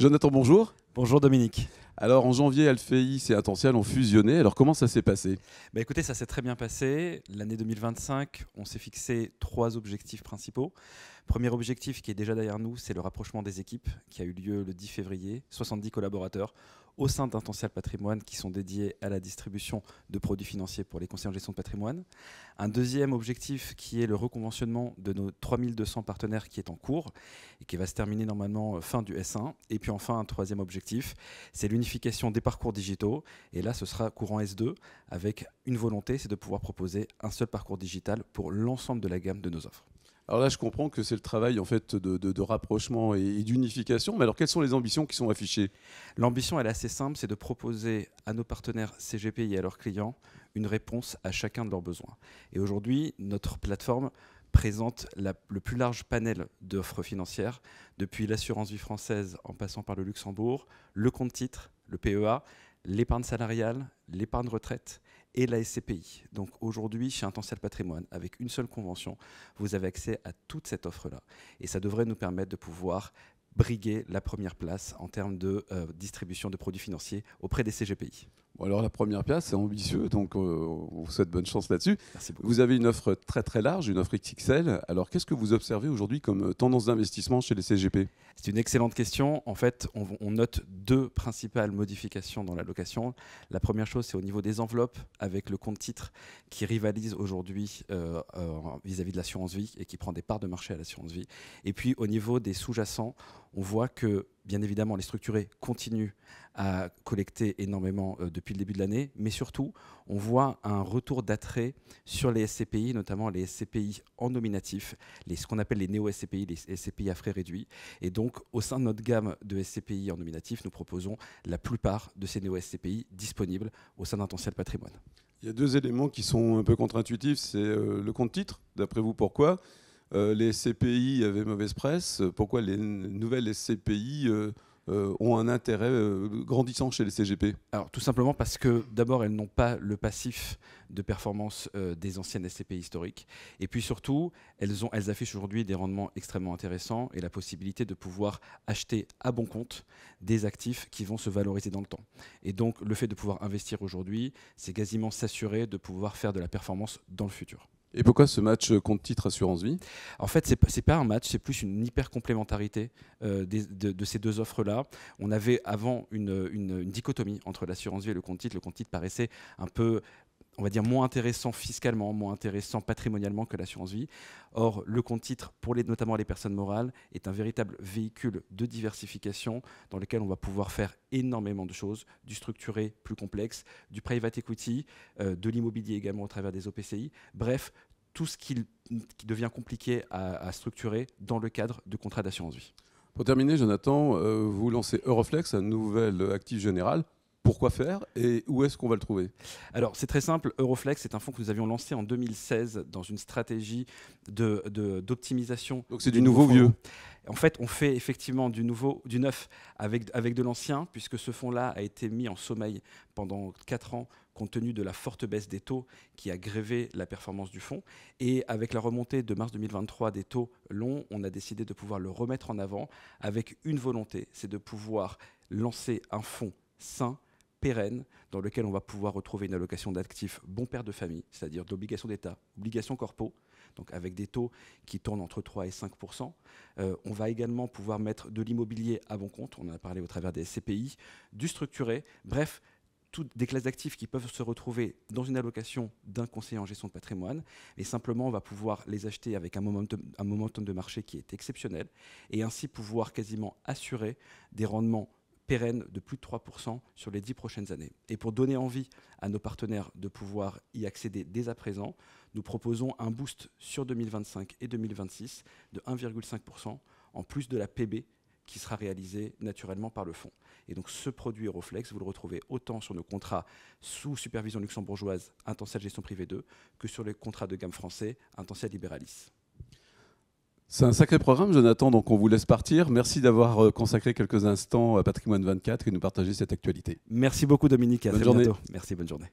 Jonathan, bonjour. Bonjour Dominique. Alors en janvier, Alféis et Intential ont fusionné. Alors comment ça s'est passé? Écoutez, ça s'est très bien passé. L'année 2025, on s'est fixé 3 objectifs principaux. Premier objectif qui est déjà derrière nous, c'est le rapprochement des équipes qui a eu lieu le 10 février. 70 collaborateurs au sein d'Intential Patrimoine qui sont dédiés à la distribution de produits financiers pour les conseillers en gestion de patrimoine. Un deuxième objectif qui est le reconventionnement de nos 3200 partenaires qui est en cours et qui va se terminer normalement fin du S1. Et puis enfin, un troisième objectif, c'est l'unification des parcours digitaux. Et là, ce sera courant S2 avec une volonté, c'est de pouvoir proposer un seul parcours digital pour l'ensemble de la gamme de nos offres. Alors là, je comprends que c'est le travail en fait, de rapprochement et d'unification. Mais alors, quelles sont les ambitions qui sont affichées? L'ambition, elle est assez simple, c'est de proposer à nos partenaires CGPI et à leurs clients une réponse à chacun de leurs besoins. Et aujourd'hui, notre plateforme présente le plus large panel d'offres financières, depuis l'assurance vie française en passant par le Luxembourg, le compte titre, le PEA, l'épargne salariale, l'épargne retraite et la SCPI. Donc aujourd'hui, chez Intential Patrimoine, avec une seule convention, vous avez accès à toute cette offre-là. Et ça devrait nous permettre de pouvoir briguer la première place en termes de distribution de produits financiers auprès des CGPI. Bon, alors la première place, c'est ambitieux, donc on vous souhaite bonne chance là-dessus. Merci beaucoup. Vous avez une offre très très large, une offre XXL. Alors qu'est-ce que vous observez aujourd'hui comme tendance d'investissement chez les CGP? C'est une excellente question. En fait, on note 2 principales modifications dans l'allocation. La première chose, c'est au niveau des enveloppes, avec le compte titre qui rivalise aujourd'hui vis-à-vis de l'assurance vie et qui prend des parts de marché à l'assurance vie. Et puis au niveau des sous-jacents, on voit que, bien évidemment, les structurés continuent à collecter énormément depuis le début de l'année, mais surtout, on voit un retour d'attrait sur les SCPI, notamment les SCPI en nominatif, ce qu'on appelle les néo-SCPI, les SCPI à frais réduits. Et donc, au sein de notre gamme de SCPI en nominatif, nous proposons la plupart de ces néo-SCPI disponibles au sein d'Intential Patrimoine. Il y a 2 éléments qui sont un peu contre-intuitifs. C'est le compte titre. D'après vous, pourquoi les SCPI avaient mauvaise presse? Pourquoi les nouvelles SCPI ont un intérêt grandissant chez les CGP? Alors tout simplement parce que d'abord elles n'ont pas le passif de performance des anciennes SCPI historiques, et puis surtout elles affichent aujourd'hui des rendements extrêmement intéressants et la possibilité de pouvoir acheter à bon compte des actifs qui vont se valoriser dans le temps. Et donc le fait de pouvoir investir aujourd'hui, c'est quasiment s'assurer de pouvoir faire de la performance dans le futur. Et pourquoi ce match compte titre assurance vie? En fait, c'est pas un match, c'est plus une hyper complémentarité de ces 2 offres-là. On avait avant une dichotomie entre l'assurance vie et le compte titre. Le compte titre paraissait un peu, on va dire, moins intéressant fiscalement, moins intéressant patrimonialement que l'assurance vie. Or, le compte titre, pour notamment les personnes morales, est un véritable véhicule de diversification dans lequel on va pouvoir faire énormément de choses, du structuré plus complexe, du private equity, de l'immobilier également au travers des OPCI. Bref, tout ce qui devient compliqué à structurer dans le cadre de contrats d'assurance vie. Pour terminer, Jonathan, vous lancez Euroflex, un nouvel actif général. Pourquoi faire et où est-ce qu'on va le trouver? Alors c'est très simple, Euroflex c'est un fonds que nous avions lancé en 2016 dans une stratégie d'optimisation. Donc c'est du nouveau vieux. En fait, on fait effectivement du neuf avec de l'ancien, puisque ce fonds-là a été mis en sommeil pendant 4 ans compte tenu de la forte baisse des taux qui a grévé la performance du fonds. Et avec la remontée de mars 2023 des taux longs, on a décidé de pouvoir le remettre en avant avec une volonté, c'est de pouvoir lancer un fonds sain, pérenne, dans lequel on va pouvoir retrouver une allocation d'actifs bon père de famille, c'est-à-dire d'obligations d'État, obligations corpo, donc avec des taux qui tournent entre 3 et 5%. On va également pouvoir mettre de l'immobilier à bon compte, on en a parlé au travers des SCPI, du structuré, bref, toutes des classes d'actifs qui peuvent se retrouver dans une allocation d'un conseiller en gestion de patrimoine, et simplement on va pouvoir les acheter avec un momentum de marché qui est exceptionnel, et ainsi pouvoir quasiment assurer des rendements pérenne de plus de 3% sur les 10 prochaines années. Et pour donner envie à nos partenaires de pouvoir y accéder dès à présent, nous proposons un boost sur 2025 et 2026 de 1,5% en plus de la PB qui sera réalisée naturellement par le fonds. Et donc ce produit Euroflex, vous le retrouvez autant sur nos contrats sous supervision luxembourgeoise Intential Gestion Privée 2 que sur les contrats de gamme français Intential Liberalis. C'est un sacré programme, Jonathan, donc on vous laisse partir. Merci d'avoir consacré quelques instants à Patrimoine 24 et nous partager cette actualité. Merci beaucoup Dominique et à très bientôt. Merci, bonne journée.